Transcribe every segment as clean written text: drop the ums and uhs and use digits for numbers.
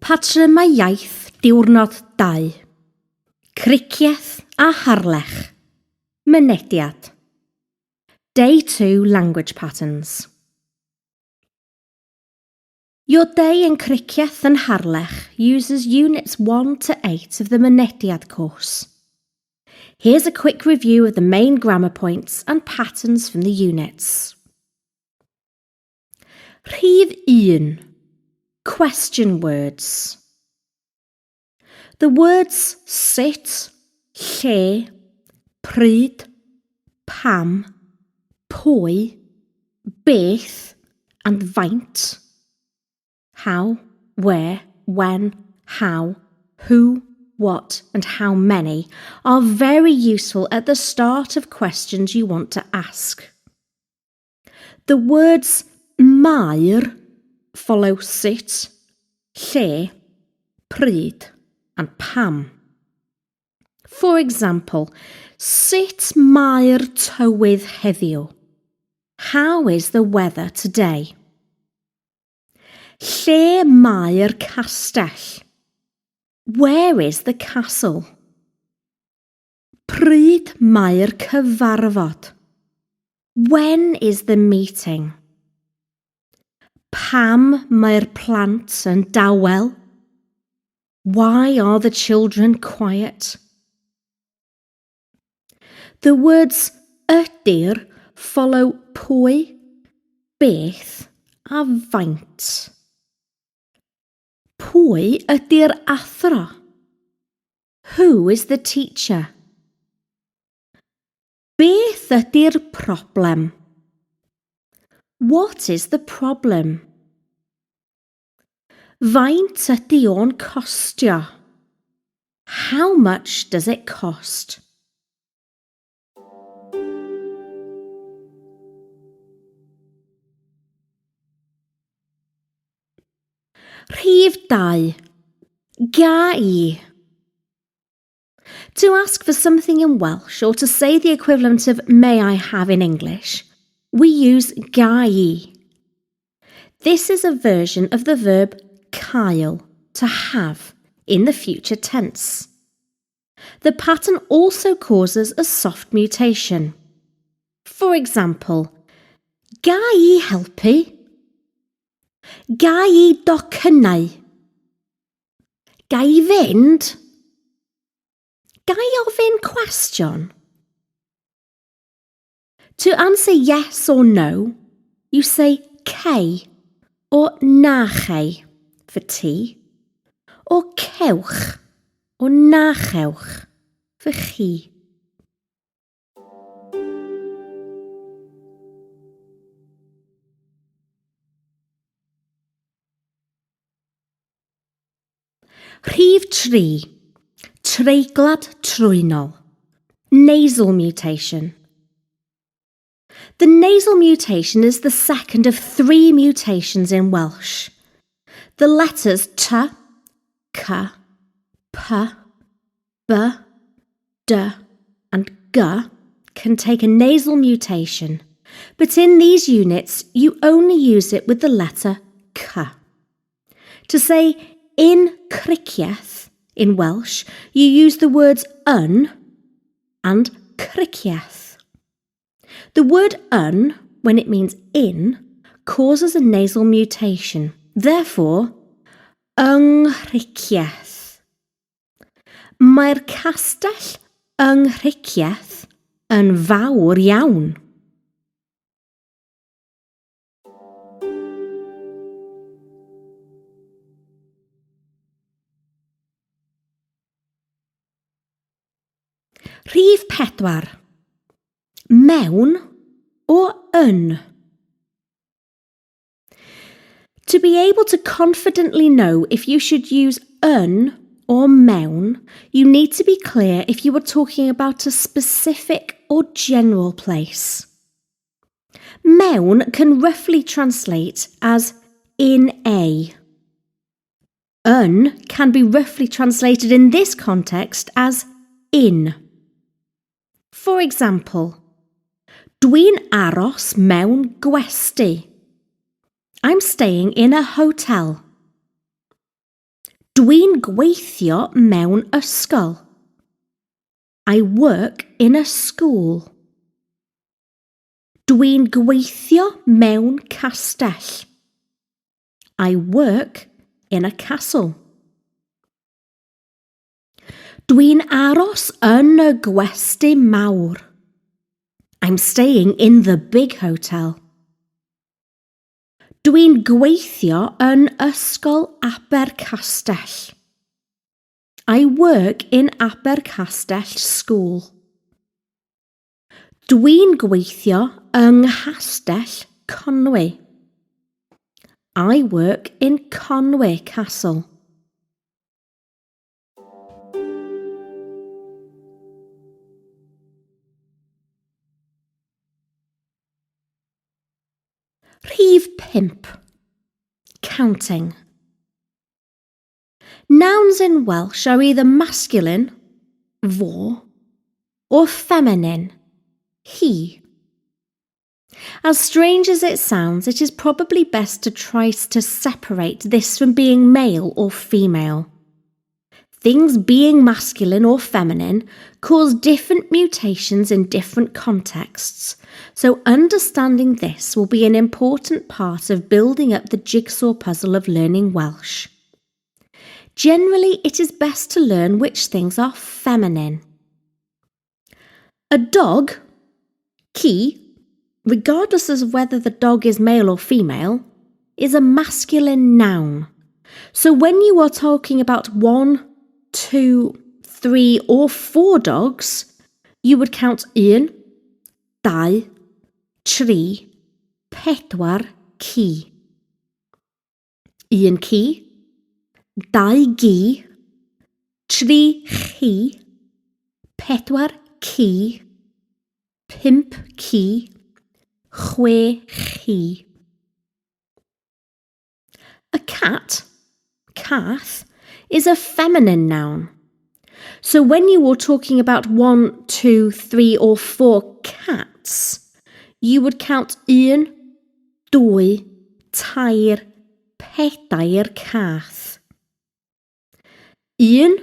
Patrymau iaith diwrnod 2. Cricieth a harlech. Mynediad. Day 2 Language Patterns. Your day in Cricieth and Harlech uses Units 1 to 8 of the Mynediad course. Here's a quick review of the main grammar points and patterns from the units. Rhif 1. Question words. The words sit, lle, pryd, pam, pwy, beth, and faint, how, where, when, how, who, what, and how many are very useful at the start of questions you want to ask. The words mair follow sit, lle, pryd, and pam. For example, sut mae'r tywydd heddiw? How is the weather today? Lle mae'r castell? Where is the castle? Pryd mae'r cyfarfod? When is the meeting? Pam mae'r plant yn dawel? Why are the children quiet? The words ydyr follow pwy, beth, a faint. Pwy ydy'r athro? Who is the teacher? Beth ydy'r problem? What is the problem? Faint ydy o'n costio? How much does it cost? Rhif 2. Ga I. To ask for something in Welsh or to say the equivalent of may I have in English, we use ga I. This is a version of the verb cael, to have, in the future tense. The pattern also causes a soft mutation. For example, ga I helpu? Ga I docynnau? Ga I fynd? Ga I ofyn cwestiwn? To answer yes or no, you say cei or na chei for tea, or cewch or na chewch for chi. Rhif 3. Treiglad trwynol. Nasal mutation. The nasal mutation is the second of 3 mutations in Welsh. The letters t, k, p, b, d, and g can take a nasal mutation, but in these units you only use it with the letter k. To say in Cricieth in Welsh, you use the words yn and Cricieth. The word yn, when it means in, causes a nasal mutation. Therefore, yng Cricieth. Mae'r castell yng Cricieth yn fawr iawn. Rhif 4. Mewn or yn. To be able to confidently know if you should use yn or mewn, you need to be clear if you are talking about a specific or general place. Mewn can roughly translate as in a. Yn can be roughly translated in this context as in. For example, dwi'n aros mewn gwesty. I'm staying in a hotel. Dwi'n gweithio mewn ysgol. I work in a school. Dwi'n gweithio mewn castell. I work in a castle. Dwi'n aros yn y gwesty mawr. I'm staying in the big hotel. Dwi'n gweithio yn ysgol Abercastell. I work in Abercastell School. Dwi'n gweithio yng Nghastell Conwy. I work in Conwy Castle. Rhif 5. Counting. Nouns in Welsh are either masculine, fo, or feminine, he. As strange as it sounds, it is probably best to try to separate this from being male or female. Things being masculine or feminine cause different mutations in different contexts, so understanding this will be an important part of building up the jigsaw puzzle of learning Welsh. Generally, it is best to learn which things are feminine. A dog, ci, regardless of whether the dog is male or female, is a masculine noun. So when you are talking about 1, 2, 3 or 4 dogs, you would count 1, 2, 3, 4 ci. 1 ci, 2 gi, 3 chi, 4 ci, 5 ci, 6 chi. A cat, cath, is a feminine noun. So when you are talking about 1, 2, 3 or 4 cats, you would count 1, 2, 3, 4 cath. 1,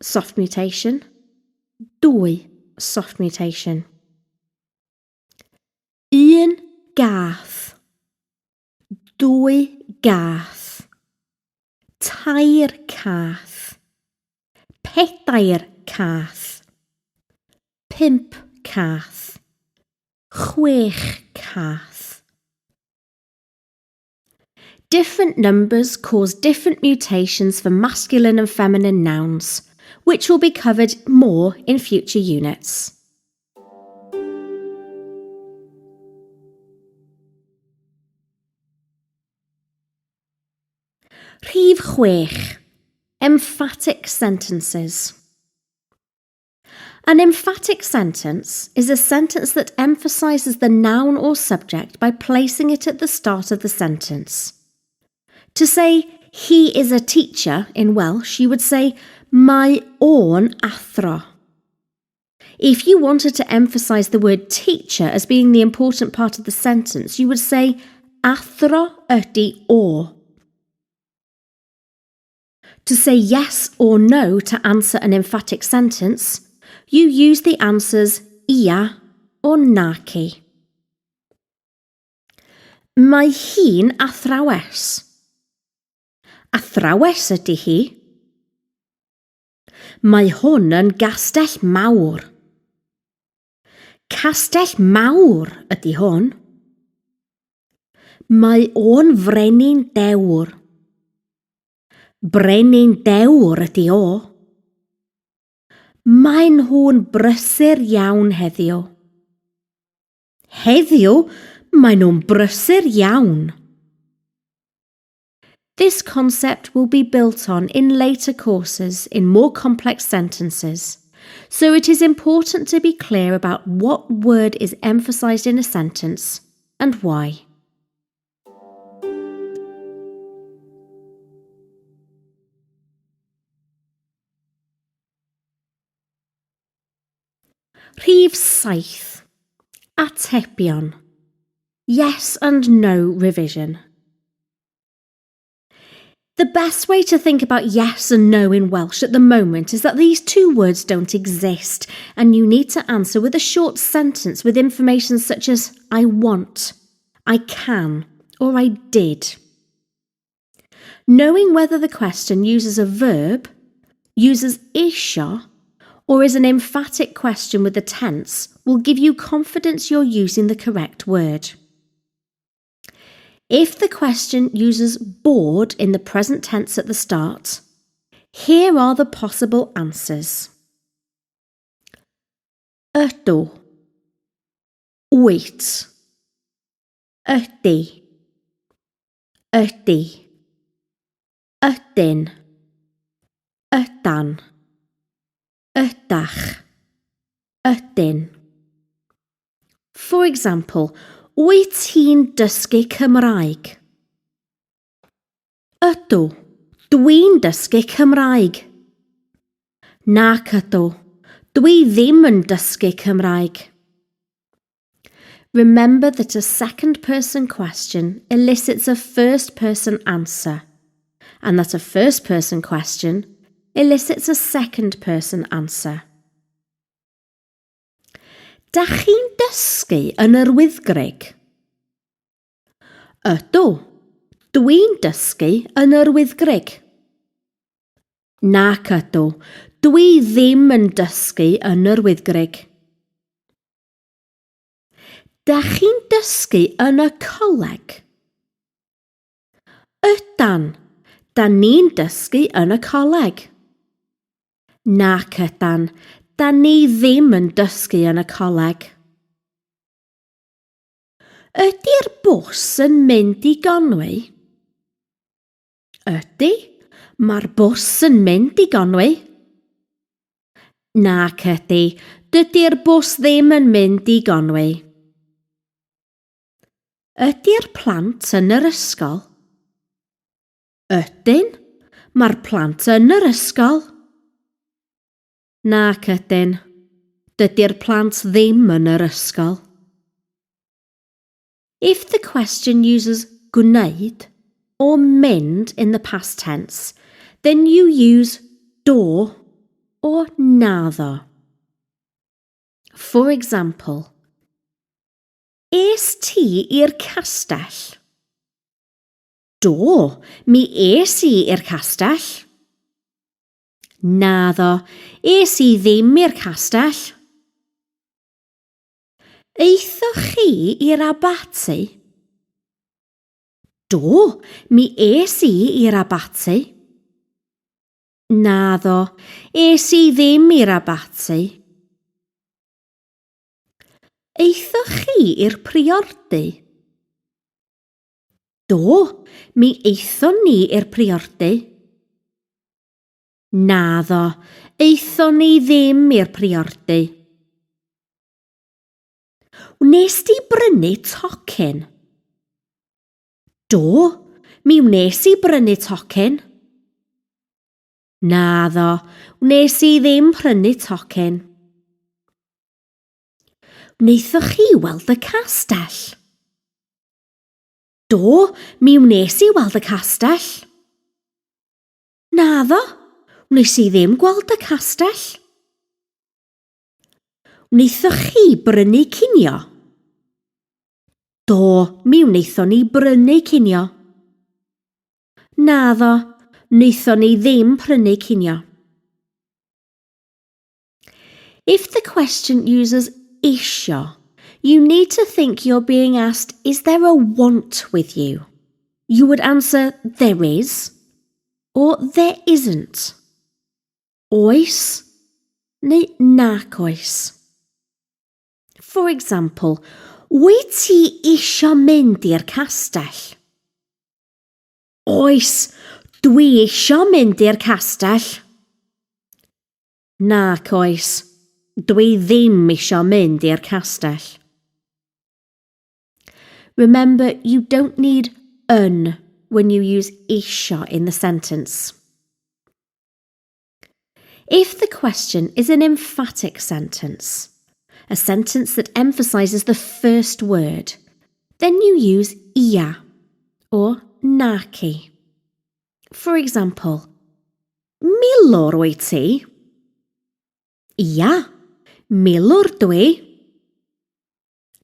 soft mutation. 2, soft mutation. 1 gath. 2 gath. 3 cath. 4 cath. 5 cath. 6 cath. Different numbers cause different mutations for masculine and feminine nouns, which will be covered more in future units. Rhif 6. Emphatic sentences. An emphatic sentence is a sentence that emphasises the noun or subject by placing it at the start of the sentence. To say, he is a teacher in Welsh, you would say, mae o'n athro. If you wanted to emphasise the word teacher as being the important part of the sentence, you would say, athro ydi o. To say yes or no to answer an emphatic sentence, you use the answers ia or naci. Mae hi'n athrawes. Athrawes ydy hi. Mae hwn yn gastell mawr. Castell mawr ydy hwn. Mae o'n frenin dewr. Brenin dewr ydy o. Mae'n nhw'n brysur iawn heddiw. Heddiw, mae'n nhw'n brysur iawn. This concept will be built on in later courses in more complex sentences, so it is important to be clear about what word is emphasised in a sentence and why. Rhif 7. Atebion. Yes and no revision. The best way to think about yes and no in Welsh at the moment is that these two words don't exist, and you need to answer with a short sentence with information such as I want, I can, or I did. Knowing whether the question uses a verb, uses isio, or is an emphatic question with the tense will give you confidence you're using the correct word. If the question uses bored in the present tense at the start, here are the possible answers. Ydw, wyt, ydy, ydy, ydyn, ydan, ydach, ydyn. For example, wyt ti'n dysgu Cymraeg? Ydw, dwi'n dysgu Cymraeg. Nac ydw, dwi ddim yn dysgu Cymraeg. Remember that a second-person question elicits a first-person answer, and that a first-person question elicits a second-person answer. Dach chi'n dysgu yn yr Wyddgrug? Ydw, dwi'n dysgu yn yr Wyddgrug. Nac ydw, dwi ddim yn dysgu yn yr Wyddgrug. Dach chi'n dysgu yn y coleg? Ydan, da ni'n dysgu yn y coleg. Nac ydan, da ni ddim yn dysgu yn y coleg. Ydy'r bws yn mynd i Gonwy? Ydy, mae'r bws yn mynd i Gonwy. Nac ydy, dydy'r bws ddim yn mynd i Gonwy. Ydy'r plant yn yr ysgol? Ydyn, mae'r plant yn yr ysgol. Nac ydyn, dydy'r plant ddim yn yr ysgol. If the question uses gwneud or mynd in the past tense, then you use do or naddo. For example, es ti i'r castell? Do, mi es I i'r castell. Naddo, es I ddim i'r castell. Eithoch chi i'r abati? Do, mi es I i'r abati. Naddo, es I ddim i'r abati. Eithoch chi i'r priordy? Do, mi eithon ni i'r priordy. Naddo, eithon ni ddim i'r priordy. Wnes ti brynu tocyn? Do, mi wnes I brynu tocyn. Naddo, wnes I ddim prynu tocyn. Wnaethoch chi weld y castell? Do, mi wnes I weld y castell. Naddo, wnes I ddim gweld y castell. Wnaethoch chi brynu cinio? Do, mi wnaethon ni brynu cinio. Naddo, wnaethon ni ddim prynu cinio. If the question uses isio, you need to think you're being asked, is there a want with you? You would answer, there is, or there isn't. Oes, neu nac oes. For example, wyt ti isio mynd i'r castell? Oes, dwi isio mynd i'r castell. Nac oes, dwi ddim isio mynd i'r castell. Remember, you don't need yn when you use isio in the sentence. If the question is an emphatic sentence, a sentence that emphasises the first word, then you use ia or naci. For example, milwr wyt ti? Ia, milwr dwi.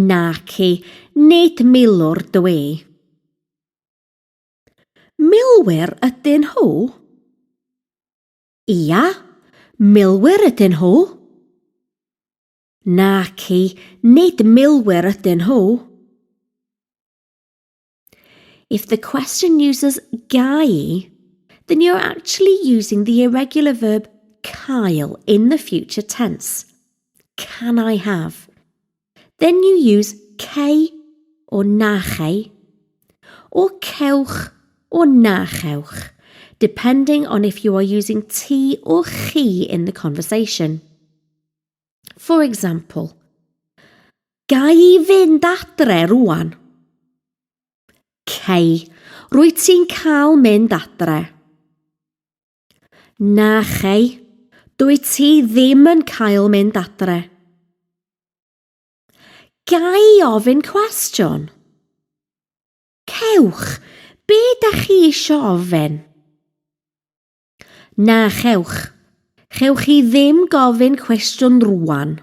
Naci, nid milwr dwi. Milwyr ydyn nhw? Ia, milwyr ydyn nhw. Naci, nid milwyr ydyn nhw. If the question uses gai, then you're actually using the irregular verb cael in the future tense. Can I have? Then you use cei or nachei, or cewch or nachewch, depending on if you are using ti or chi in the conversation. For example, gai I fynd adre rwan? Cei, rwyt ti'n cael mynd adre? Na chei, dwyt ti ddim yn cael mynd adre. Gai I ofyn cwestiwn? Cewch, be ydych chi eisiau ofyn? Na chewch, chewch chi ddim gofyn cwestiwn rwan.